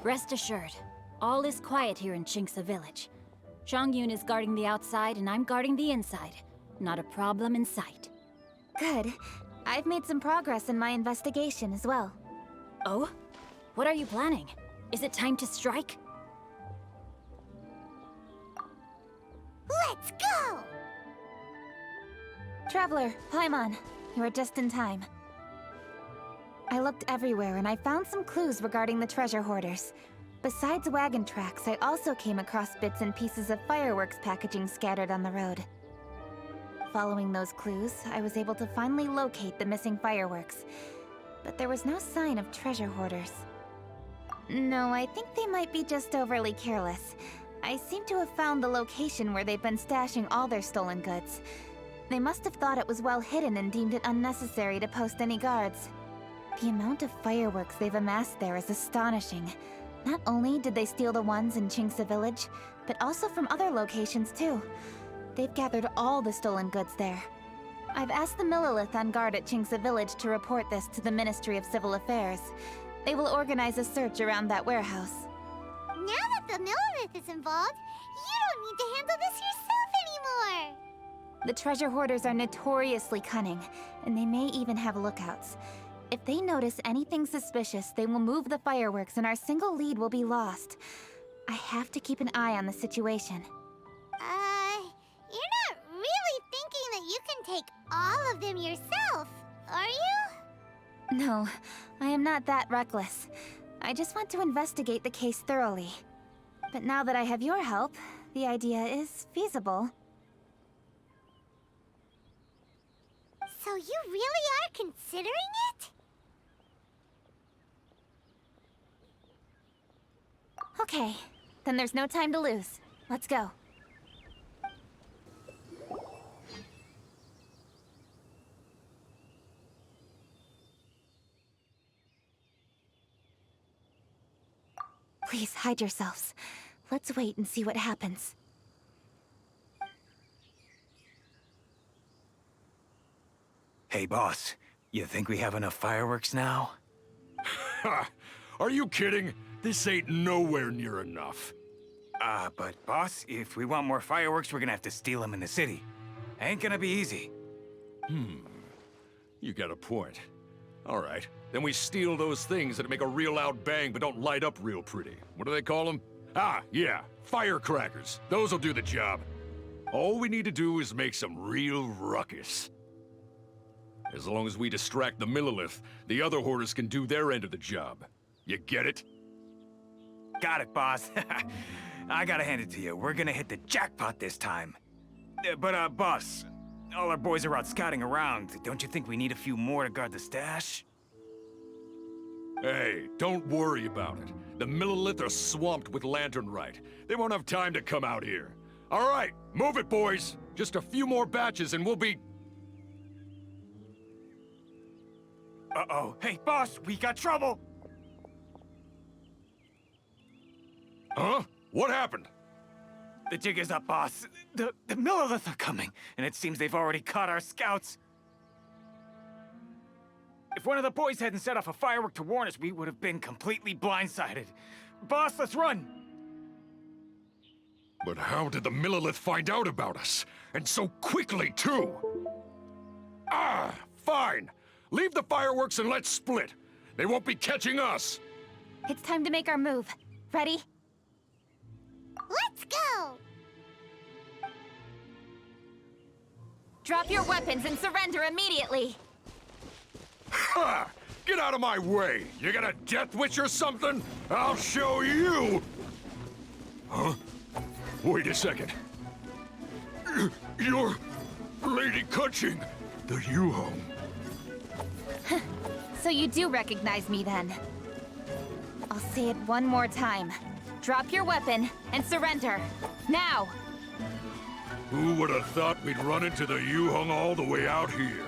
Rest assured, all is quiet here in Qingce Village. Zhang is guarding the outside and I'm guarding the inside. Not a problem in sight. Good. I've made some progress in my investigation as well. Oh? What are you planning? Is it time to strike? Let's go! Traveler, Paimon, you are just in time. I looked everywhere and I found some clues regarding the treasure hoarders. Besides wagon tracks, I also came across bits and pieces of fireworks packaging scattered on the road. Following those clues, I was able to finally locate the missing fireworks. But there was no sign of treasure hoarders. No, I think they might be just overly careless. I seem to have found the location where they've been stashing all their stolen goods. They must have thought it was well hidden and deemed it unnecessary to post any guards. The amount of fireworks they've amassed there is astonishing. Not only did they steal the ones in Qingce Village, but also from other locations too. They've gathered all the stolen goods there. I've asked the Millilith on guard at Qingce Village to report this to the Ministry of Civil Affairs. They will organize a search around that warehouse. Now that the Millilith is involved, you don't need to handle this yourself anymore! The treasure hoarders are notoriously cunning, and they may even have lookouts. If they notice anything suspicious, they will move the fireworks and our single lead will be lost. I have to keep an eye on the situation. You're not really thinking that you can take all of them yourself, are you? No, I am not that reckless. I just want to investigate the case thoroughly. But now that I have your help, the idea is feasible. So you really are considering it? Okay, then there's no time to lose. Let's go. Please hide yourselves. Let's wait and see what happens. Hey, boss. You think we have enough fireworks now? Ha! Are you kidding? This ain't nowhere near enough. But boss, if we want more fireworks, we're gonna have to steal them in the city. Ain't gonna be easy. You got a point. All right, then we steal those things that make a real loud bang but don't light up real pretty. What do they call them? Ah, yeah, firecrackers. Those'll do the job. All we need to do is make some real ruckus. As long as we distract the Millilith, the other hoarders can do their end of the job. You get it? Got it, boss. I gotta hand it to you. We're gonna hit the jackpot this time. But, boss, all our boys are out scouting around. Don't you think we need a few more to guard the stash? Hey, don't worry about it. The Millilith are swamped with lantern rite. They won't have time to come out here. All right, move it, boys. Just a few more batches and we'll be... Uh-oh. Hey, boss, we got trouble! Huh? What happened? The jig is up, boss. The Millilith are coming, and it seems they've already caught our scouts. If one of the boys hadn't set off a firework to warn us, we would have been completely blindsided. Boss, let's run! But how did the Millilith find out about us? And so quickly, too? Ah, fine. Leave the fireworks and let's split. They won't be catching us. It's time to make our move. Ready? Let's go! Drop your weapons and surrender immediately! Ha! Get out of my way! You got a death wish or something? I'll show you! Huh? Wait a second. You're Lady Kutching, the Yuhong. So you do recognize me then? I'll say it one more time. Drop your weapon and surrender. Now! Who would have thought we'd run into the Yuhong all the way out here?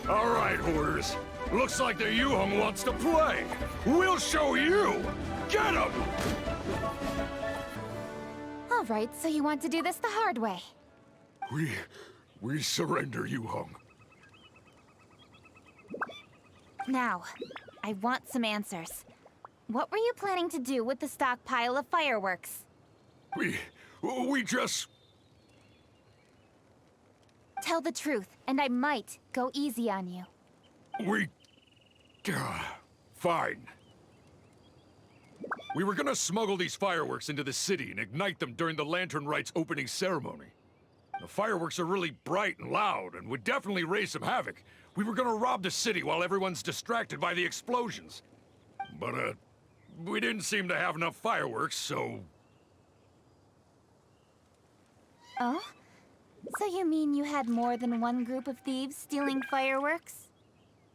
All right, hoarders. Looks like the Yuhong wants to play. We'll show you! Get him! All right, so you want to do this the hard way. We surrender, Yuhong. Now, I want some answers. What were you planning to do with the stockpile of fireworks? We just... Tell the truth, and I might go easy on you. We... Fine. We were gonna smuggle these fireworks into the city and ignite them during the Lantern Rite's opening ceremony. The fireworks are really bright and loud and would definitely raise some havoc. We were gonna rob the city while everyone's distracted by the explosions. But, we didn't seem to have enough fireworks, so... Oh? So you mean you had more than one group of thieves stealing fireworks?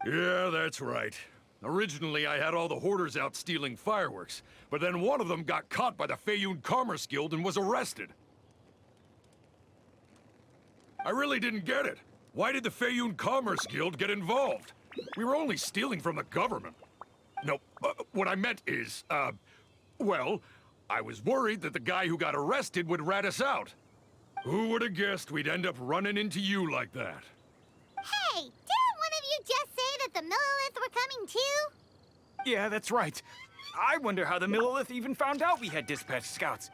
Yeah, that's right. Originally, I had all the hoarders out stealing fireworks, but then one of them got caught by the Feiyun Commerce Guild and was arrested. I really didn't get it. Why did the Feiyun Commerce Guild get involved? We were only stealing from the government. No, what I meant is, well, I was worried that the guy who got arrested would rat us out. Who would have guessed we'd end up running into you like that? Hey, didn't one of you just say that the Millilith were coming too? Yeah, that's right. I wonder how the Millilith even found out we had dispatched scouts.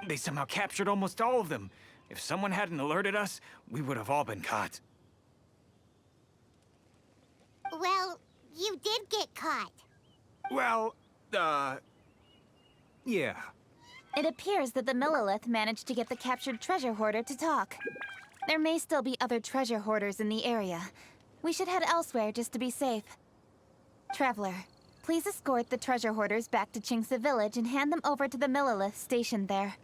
They somehow captured almost all of them. If someone hadn't alerted us, we would have all been caught. Well, you did get caught. Well, yeah. It appears that the Millilith managed to get the captured treasure hoarder to talk. There may still be other treasure hoarders in the area. We should head elsewhere just to be safe. Traveler, please escort the treasure hoarders back to Chingsa Village and hand them over to the Millilith stationed there.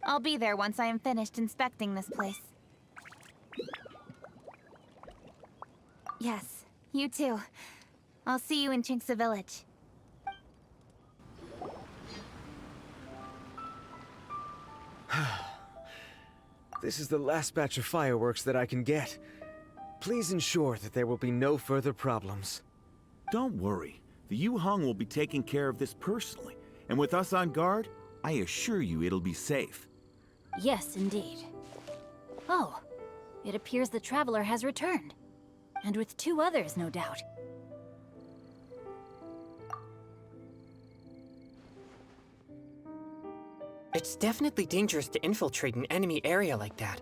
I'll be there once I am finished inspecting this place. Yes, you too. I'll see you in Chingsa Village. This is the last batch of fireworks that I can get. Please ensure that there will be no further problems. Don't worry. The Yu-Hung will be taking care of this personally. And with us on guard, I assure you it'll be safe. Yes, indeed. Oh, it appears the Traveler has returned. And with 2 others, no doubt. It's definitely dangerous to infiltrate an enemy area like that.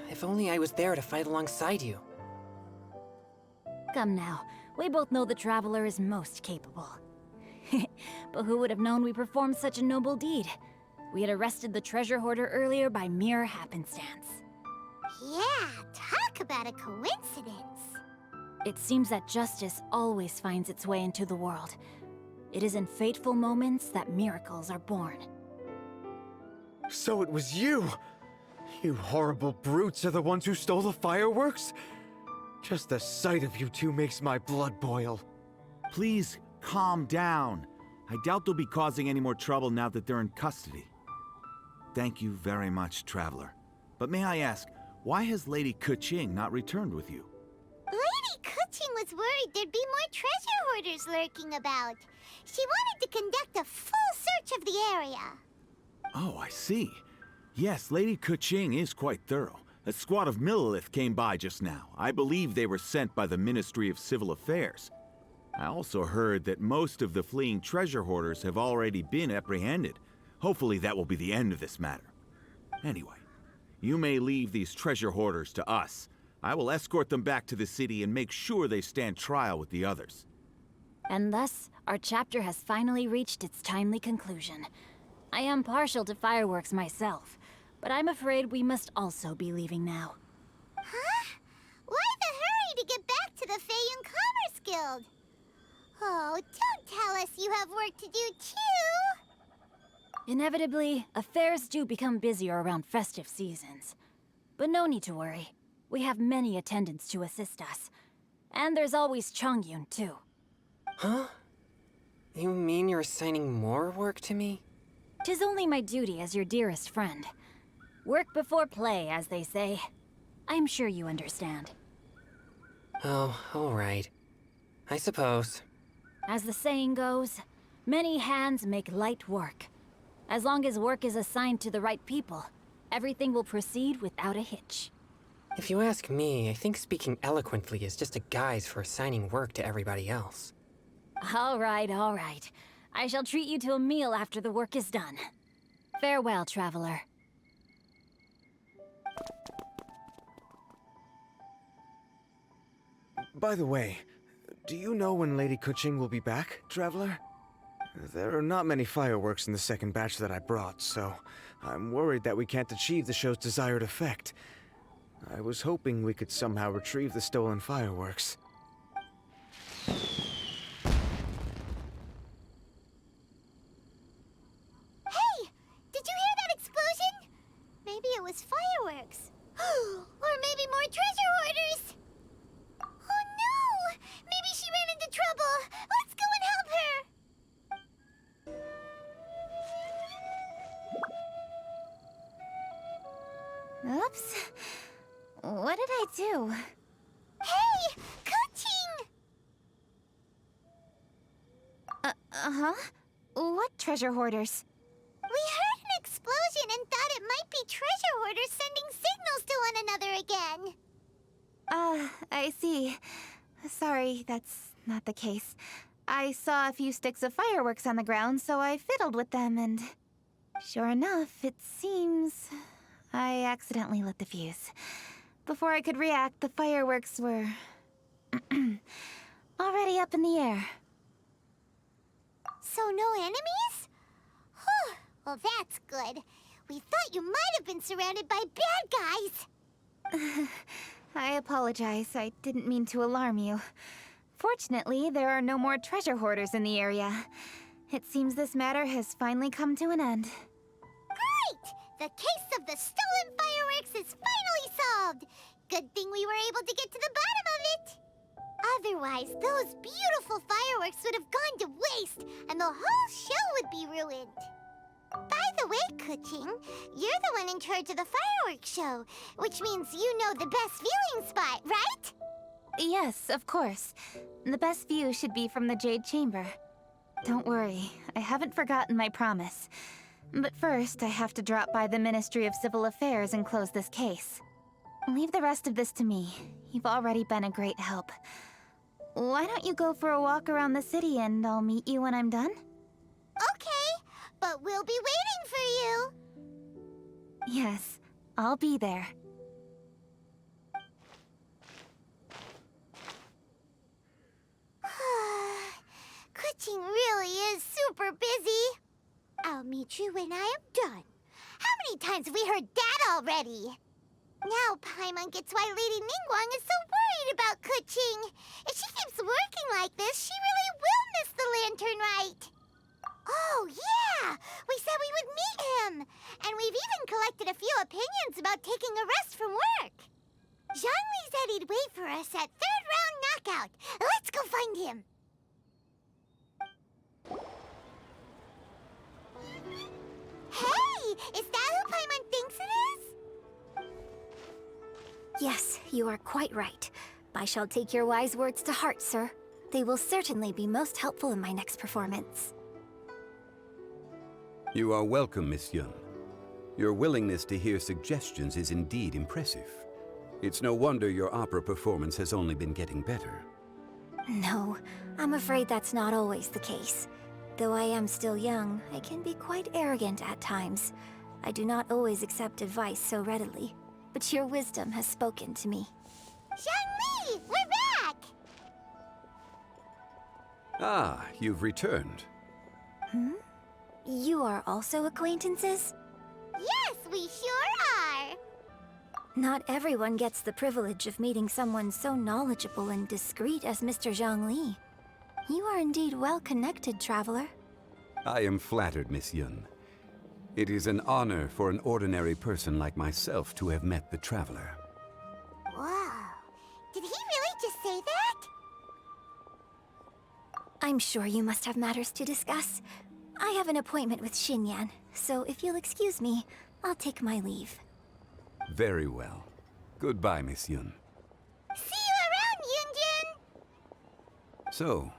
If only I was there to fight alongside you. Come now, we both know the Traveler is most capable. But who would have known we performed such a noble deed? We had arrested the treasure hoarder earlier by mere happenstance. Yeah, talk about a coincidence. It seems that justice always finds its way into the world. It is in fateful moments that miracles are born. So it was you! You horrible brutes are the ones who stole the fireworks? Just the sight of you two makes my blood boil. Please, calm down. I doubt they'll be causing any more trouble now that they're in custody. Thank you very much, Traveler. But may I ask, why has Lady Keqing not returned with you? Lady Keqing was worried there'd be more treasure hoarders lurking about. She wanted to conduct a full search of the area. Oh, I see. Yes, Lady Keqing is quite thorough. A squad of Millilith came by just now. I believe they were sent by the Ministry of Civil Affairs. I also heard that most of the fleeing treasure hoarders have already been apprehended. Hopefully that will be the end of this matter. Anyway, you may leave these treasure hoarders to us. I will escort them back to the city and make sure they stand trial with the others. And thus, our chapter has finally reached its timely conclusion. I am partial to fireworks myself, but I'm afraid we must also be leaving now. Huh? Why the hurry to get back to the Feiyun Commerce Guild? Oh, don't tell us you have work to do too! Inevitably, affairs do become busier around festive seasons. But no need to worry. We have many attendants to assist us. And there's always Chongyun, too. Huh? You mean you're assigning more work to me? 'Tis only my duty as your dearest friend. Work before play, as they say. I'm sure you understand. Oh, all right. I suppose. As the saying goes, many hands make light work. As long as work is assigned to the right people, everything will proceed without a hitch. If you ask me, I think speaking eloquently is just a guise for assigning work to everybody else. All right, all right. I shall treat you to a meal after the work is done. Farewell, traveler. By the way, do you know when Lady Kuching will be back, Traveler? There are not many fireworks in the second batch that I brought, so I'm worried that we can't achieve the show's desired effect. I was hoping we could somehow retrieve the stolen fireworks. Hey! Did you hear that explosion? Maybe it was fireworks. Or maybe more treasure hoarders! Oh no! Maybe she ran into trouble! Let's go and help her! Oops. What did I do? Hey! Coaching! Uh-huh. What treasure hoarders? We heard an explosion and thought it might be treasure hoarders sending signals to one another again. I see. Sorry, that's not the case. I saw a few sticks of fireworks on the ground, so I fiddled with them, and sure enough, it seems I accidentally lit the fuse. Before I could react, the fireworks were already up in the air. So no enemies? Whew. Well, that's good. We thought you might have been surrounded by bad guys. I apologize. I didn't mean to alarm you. Fortunately, there are no more treasure hoarders in the area. It seems this matter has finally come to an end. Great! The case of the stolen fireworks is finally solved. Good thing we were able to get to the bottom of it. Otherwise, those beautiful fireworks would have gone to waste, and the whole show would be ruined. By the way, Kuching, you're the one in charge of the fireworks show, which means you know the best viewing spot, right? Yes, of course. The best view should be from the Jade Chamber. Don't worry, I haven't forgotten my promise. But first, I have to drop by the Ministry of Civil Affairs and close this case. Leave the rest of this to me. You've already been a great help. Why don't you go for a walk around the city and I'll meet you when I'm done? Okay, but we'll be waiting for you. Yes, I'll be there. Kuching really is super busy. I'll meet you when I am done. How many times have we heard that already? Now Paimon gets why Lady Ningguang is so worried about Kuching. If she keeps working like this, she really will miss the lantern rite. Oh, yeah! We said we would meet him! And we've even collected a few opinions about taking a rest from work. Zhongli said he'd wait for us at third round knockout. Let's go find him. Hey! Is that who Paimon thinks it is? Yes, you are quite right. I shall take your wise words to heart, sir. They will certainly be most helpful in my next performance. You are welcome, Miss Yun. Your willingness to hear suggestions is indeed impressive. It's no wonder your opera performance has only been getting better. No, I'm afraid that's not always the case. Though I am still young, I can be quite arrogant at times. I do not always accept advice so readily, but your wisdom has spoken to me. Zhongli! We're back! Ah, you've returned. Hmm? You are also acquaintances? Yes, we sure are! Not everyone gets the privilege of meeting someone so knowledgeable and discreet as Mr. Zhongli. You are indeed well-connected, traveler. I am flattered, Miss Yun. It is an honor for an ordinary person like myself to have met the traveler. Wow. Did he really just say that? I'm sure you must have matters to discuss. I have an appointment with Xinyan, so if you'll excuse me, I'll take my leave. Very well. Goodbye, Miss Yun. See you around, Yunjin! So,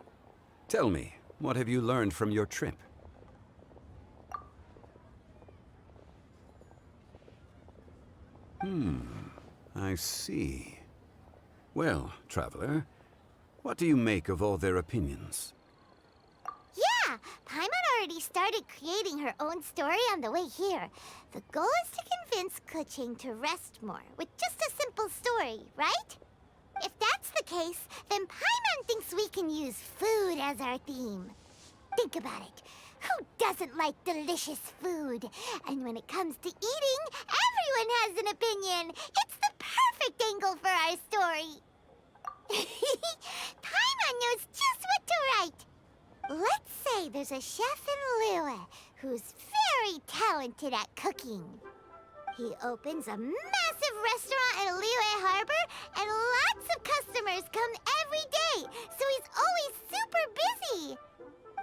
tell me, what have you learned from your trip? I see. Well, traveler, what do you make of all their opinions? Yeah, Paimon already started creating her own story on the way here. The goal is to convince Keqing to rest more with just a simple story, right? If that's the case, then Paimon thinks we can use food as our theme. Think about it. Who doesn't like delicious food? And when it comes to eating, everyone has an opinion. It's the perfect angle for our story. Paimon knows just what to write. Let's say there's a chef in Liyue who's very talented at cooking. He opens a massive restaurant in Liyue Harbor, and lots of customers come every day, so he's always super busy.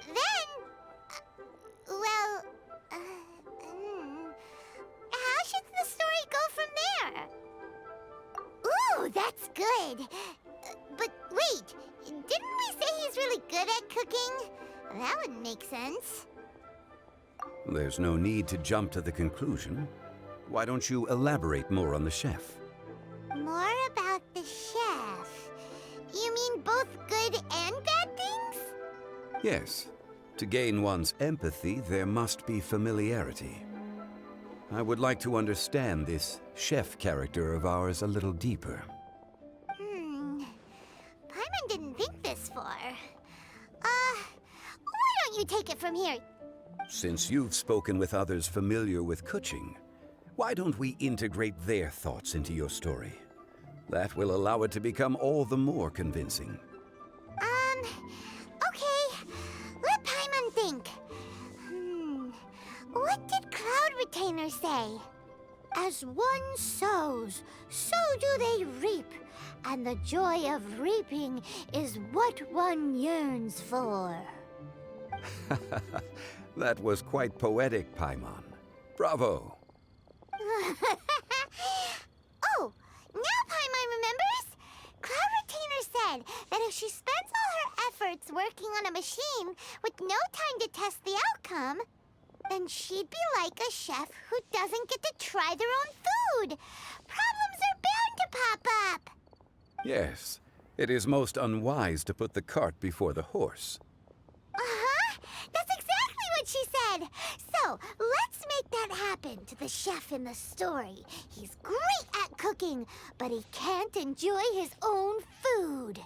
Then, how should the story go from there? Ooh, that's good. But wait, didn't we say he's really good at cooking? That would make sense. There's no need to jump to the conclusion. Why don't you elaborate more on the chef? More about the chef. You mean both good and bad things? Yes. To gain one's empathy, there must be familiarity. I would like to understand this chef character of ours a little deeper. Paimon didn't think this far. Why don't you take it from here? Since you've spoken with others familiar with Keqing, why don't we integrate their thoughts into your story? That will allow it to become all the more convincing. Okay. Let Paimon think. What did Cloud Retainer say? As one sows, so do they reap. And the joy of reaping is what one yearns for. That was quite poetic, Paimon. Bravo! Oh, now Paimon remembers? Cloud Retainer said that if she spends all her efforts working on a machine with no time to test the outcome, then she'd be like a chef who doesn't get to try their own food. Problems are bound to pop up. Yes, it is most unwise to put the cart before the horse. That's exactly what she said. So, let's make that happen to the chef in the story. He's great at cooking, but he can't enjoy his own food.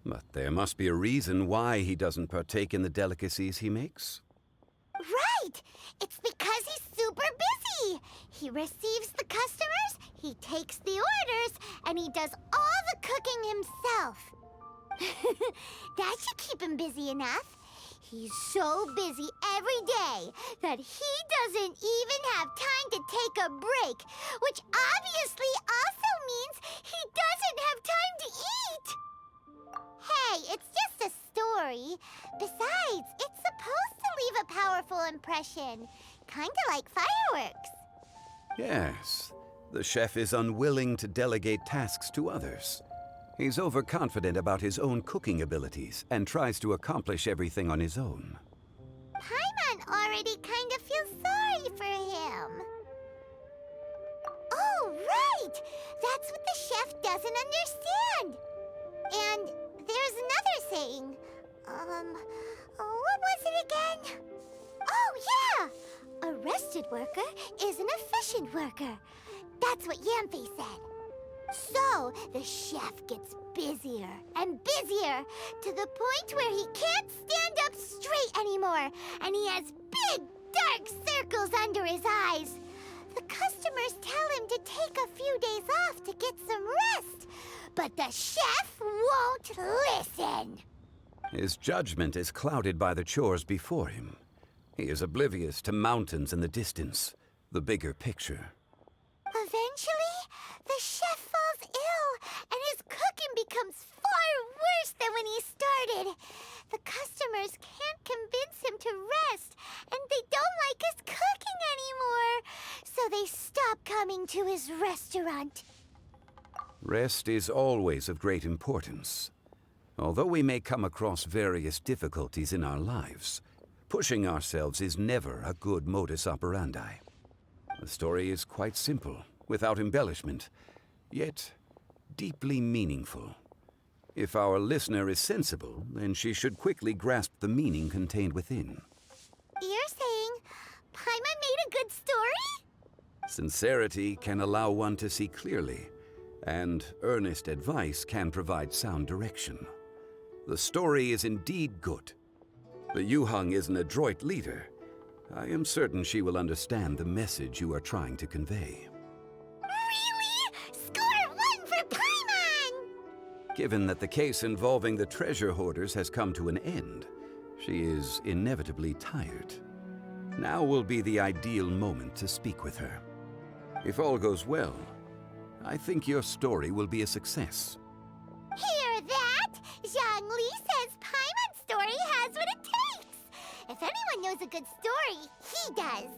But there must be a reason why he doesn't partake in the delicacies he makes. Right! It's because he's super busy. He receives the customers, he takes the orders, and he does all the cooking himself. That should keep him busy enough. He's so busy every day that he doesn't even have time to take a break, which obviously also means he doesn't have time to eat. Hey, it's just a story. Besides, it's supposed to leave a powerful impression, kinda like fireworks. Yes, the chef is unwilling to delegate tasks to others. He's overconfident about his own cooking abilities and tries to accomplish everything on his own. Paimon already kind of feels sorry for him. Oh, right! That's what the chef doesn't understand. And there's another saying. What was it again? Oh, yeah! A rested worker is an efficient worker. That's what Yamfe said. So, the chef gets busier and busier to the point where he can't stand up straight anymore, and he has big, dark circles under his eyes. The customers tell him to take a few days off to get some rest, but the chef won't listen. His judgment is clouded by the chores before him. He is oblivious to mountains in the distance, the bigger picture. Eventually, the chef falls ill, and his cooking becomes far worse than when he started. The customers can't convince him to rest, and they don't like his cooking anymore, so they stop coming to his restaurant. Rest is always of great importance. Although we may come across various difficulties in our lives, pushing ourselves is never a good modus operandi. The story is quite simple, without embellishment, yet deeply meaningful. If our listener is sensible, then she should quickly grasp the meaning contained within. You're saying Paimon made a good story? Sincerity can allow one to see clearly, and earnest advice can provide sound direction. The story is indeed good. The Yuhang is an adroit leader. I am certain she will understand the message you are trying to convey. Really? Score 1 for Paimon! Given that the case involving the treasure hoarders has come to an end, she is inevitably tired. Now will be the ideal moment to speak with her. If all goes well, I think your story will be a success. Hear that? Zhongli says Paimon's story has what it takes. If anyone knows a good story, he does.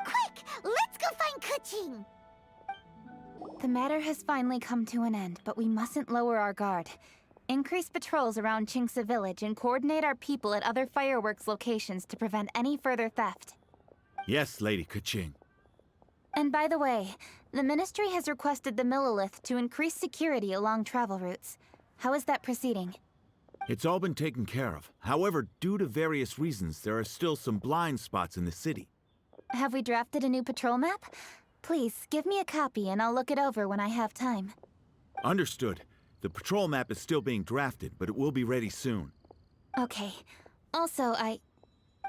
Quick, let's go find Kuching. The matter has finally come to an end, but we mustn't lower our guard. Increase patrols around Qingce Village and coordinate our people at other fireworks locations to prevent any further theft. Yes, Lady Kuching. And by the way, the Ministry has requested the Millilith to increase security along travel routes. How is that proceeding? It's all been taken care of. However, due to various reasons, there are still some blind spots in the city. Have we drafted a new patrol map? Please, give me a copy and I'll look it over when I have time. Understood. The patrol map is still being drafted, but it will be ready soon. Okay. Also,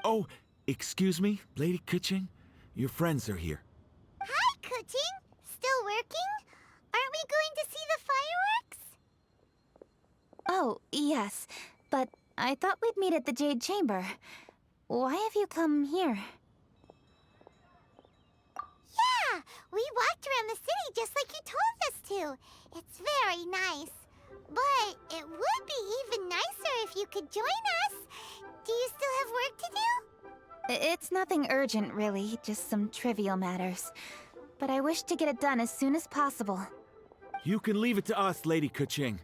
Oh, excuse me, Lady Kuching? Your friends are here. Hi, Kuching. Still working? Aren't we going to see the fireworks? Oh, yes. But I thought we'd meet at the Jade Chamber. Why have you come here? Yeah, we walked around the city just like you told us to. It's very nice. But it would be even nicer if you could join us. Do you still have work to do? It's nothing urgent, really. Just some trivial matters. But I wish to get it done as soon as possible. You can leave it to us, Lady Kuching.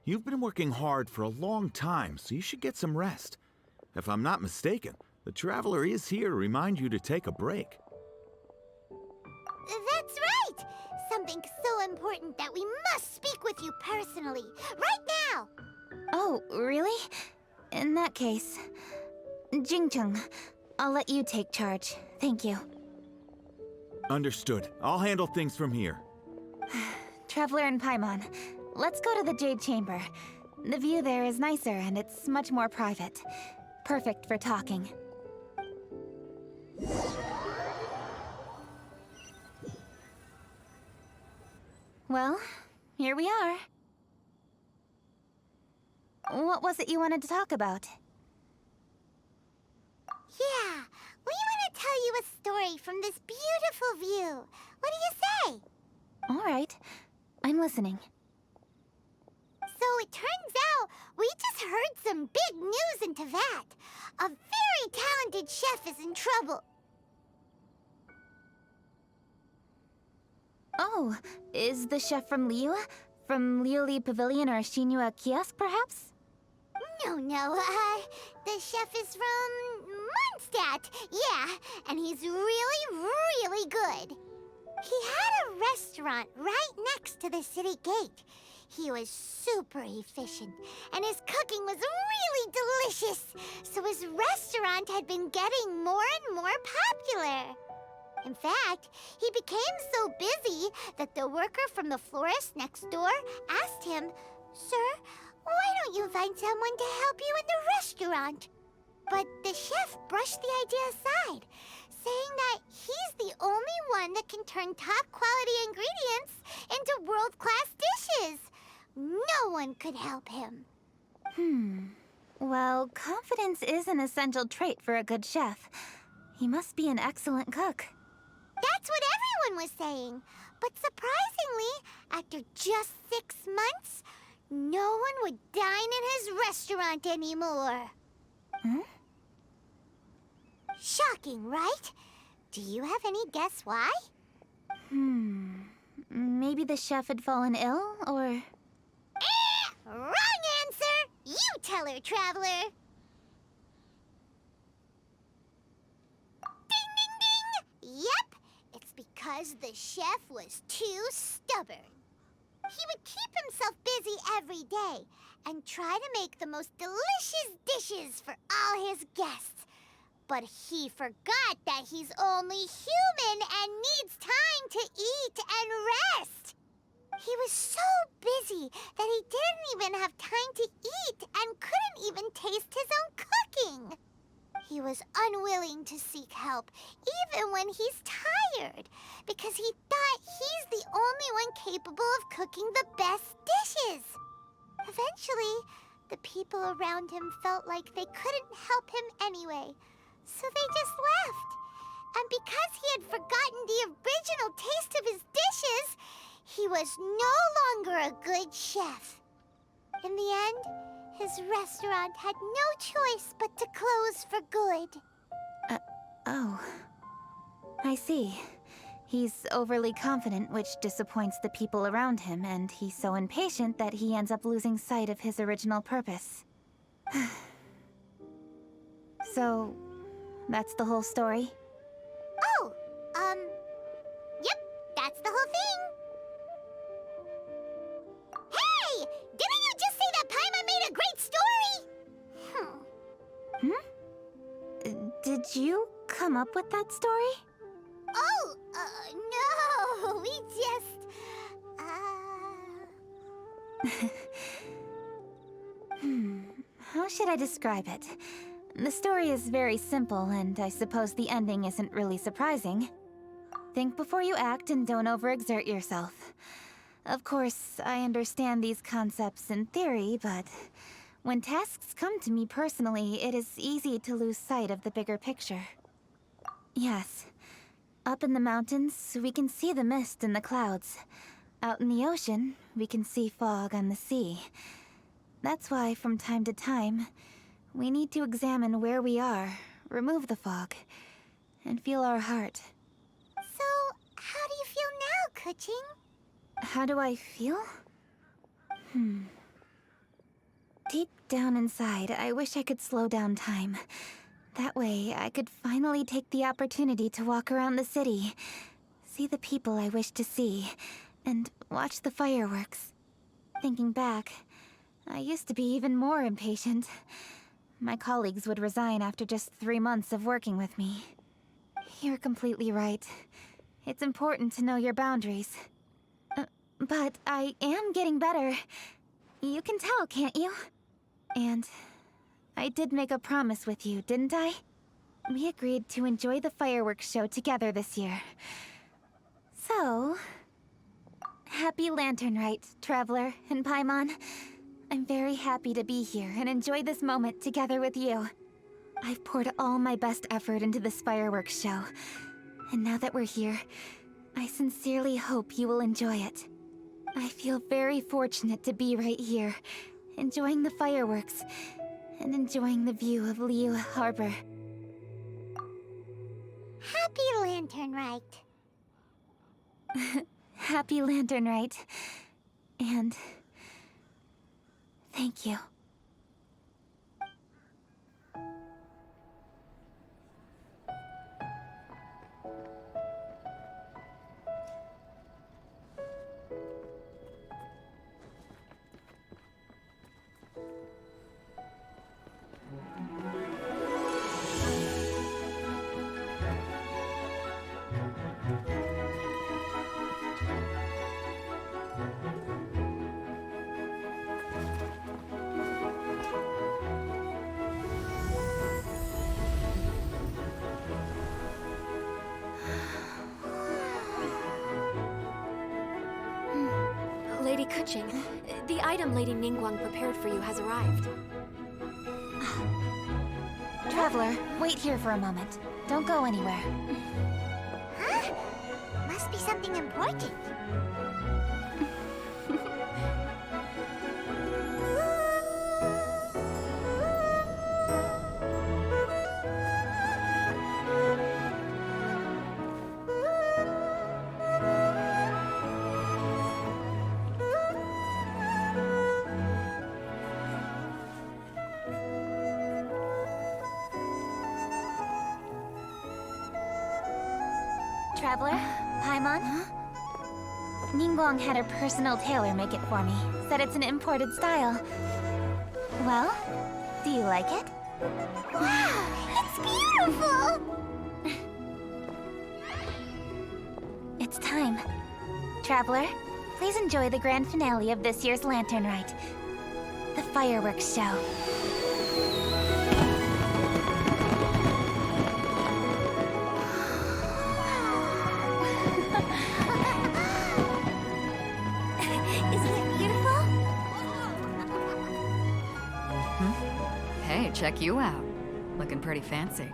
You've been working hard for a long time, so you should get some rest. If I'm not mistaken, the Traveler is here to remind you to take a break. That's right! Something so important that we must speak with you personally, right now! Oh, really? In that case... Jingcheng, I'll let you take charge. Thank you. Understood. I'll handle things from here. Traveler and Paimon, let's go to the Jade Chamber. The view there is nicer and it's much more private. Perfect for talking. Well, here we are. What was it you wanted to talk about? Yeah, we want to tell you a story from this beautiful view. What do you say? All right, I'm listening. So it turns out we just heard some big news in Teyvat. A very talented chef is in trouble. Oh, is the chef from Liyue? From Liuli Pavilion or Shinua Kiosk, perhaps? No, the chef is from Mondstadt. Yeah, and he's really, really good. He had a restaurant right next to the city gate. He was super efficient, and his cooking was really delicious, so his restaurant had been getting more and more popular. In fact, he became so busy that the worker from the florist next door asked him, "Sir, why don't you find someone to help you in the restaurant?" But the chef brushed the idea aside, saying that he's the only one that can turn top-quality ingredients into world-class dishes. No one could help him. Well, confidence is an essential trait for a good chef. He must be an excellent cook. That's what everyone was saying. But surprisingly, after just 6 months, no one would dine in his restaurant anymore. Shocking, right? Do you have any guess why? Maybe the chef had fallen ill, or... Wrong answer! You tell her, Traveler! Ding, ding, ding! Yep, it's because the chef was too stubborn. He would keep himself busy every day, and try to make the most delicious dishes for all his guests. But he forgot that he's only human and needs time to eat and rest. He was so busy that he didn't even have time to eat and couldn't even taste his own cooking. He was unwilling to seek help, even when he's tired, because he thought he's the only one capable of cooking the best dishes. Eventually, the people around him felt like they couldn't help him anyway, so they just left. And because he had forgotten the original taste of his dishes, he was no longer a good chef. In the end, his restaurant had no choice but to close for good. Oh. I see. He's overly confident, which disappoints the people around him, and he's so impatient that he ends up losing sight of his original purpose. So, that's the whole story? Oh, yep, that's the whole thing. Hey! Didn't you just say that Paimon made a great story? Did you come up with that story? Oh, no, we just, How should I describe it? The story is very simple, and I suppose the ending isn't really surprising. Think before you act and don't overexert yourself. Of course, I understand these concepts in theory, but when tasks come to me personally, it is easy to lose sight of the bigger picture. Yes. Up in the mountains, we can see the mist in the clouds. Out in the ocean, we can see fog on the sea. That's why, from time to time, we need to examine where we are, remove the fog, and feel our heart. So, how do you feel now, Kuching? How do I feel? Deep down inside, I wish I could slow down time. That way, I could finally take the opportunity to walk around the city, see the people I wish to see, and watch the fireworks. Thinking back, I used to be even more impatient. My colleagues would resign after just 3 months of working with me. You're completely right. It's important to know your boundaries. But I am getting better. You can tell, can't you? And I did make a promise with you, didn't I? We agreed to enjoy the fireworks show together this year. So, happy Lantern Rite, Traveler and Paimon. I'm very happy to be here and enjoy this moment together with you. I've poured all my best effort into this fireworks show. And now that we're here, I sincerely hope you will enjoy it. I feel very fortunate to be right here, enjoying the fireworks, and enjoying the view of Liu Harbor. Happy Lantern Rite. Happy Lantern Rite. And thank you. Lady Kuching, the item Lady Ningguang prepared for you has arrived. Traveler, wait here for a moment. Don't go anywhere. Huh? Must be something important. Traveler, Paimon? Ningguang had her personal tailor make it for me. Said it's an imported style. Well, do you like it? Wow, it's beautiful! It's time. Traveler, please enjoy the grand finale of this year's Lantern Rite. The fireworks show. Isn't it beautiful? Hey, check you out. Looking pretty fancy.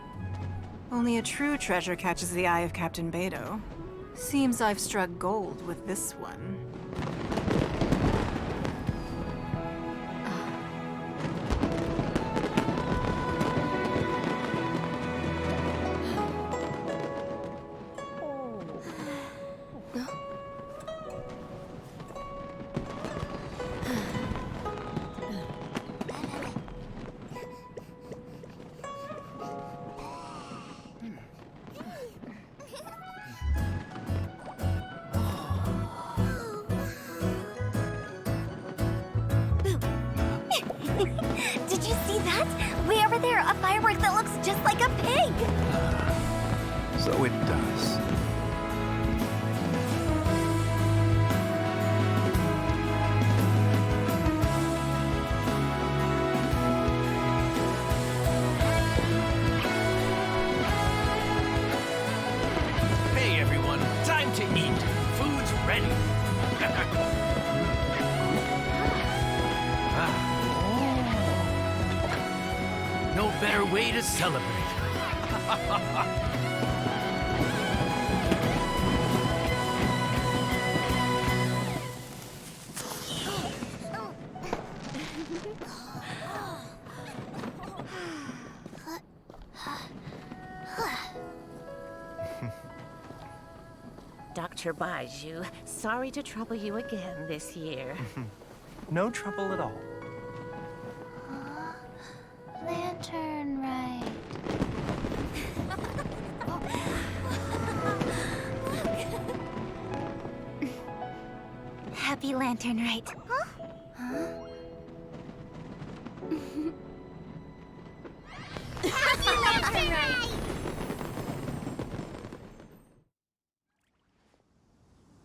Only a true treasure catches the eye of Captain Beto. Seems I've struck gold with this one. Did you see that? Way over there, a firework that looks just like a pig! So it does. Hey everyone, time to eat. Food's ready. No better way to celebrate. Dr. Baiju, sorry to trouble you again this year. No trouble at all. Lantern Rite. Happy Lantern Rite.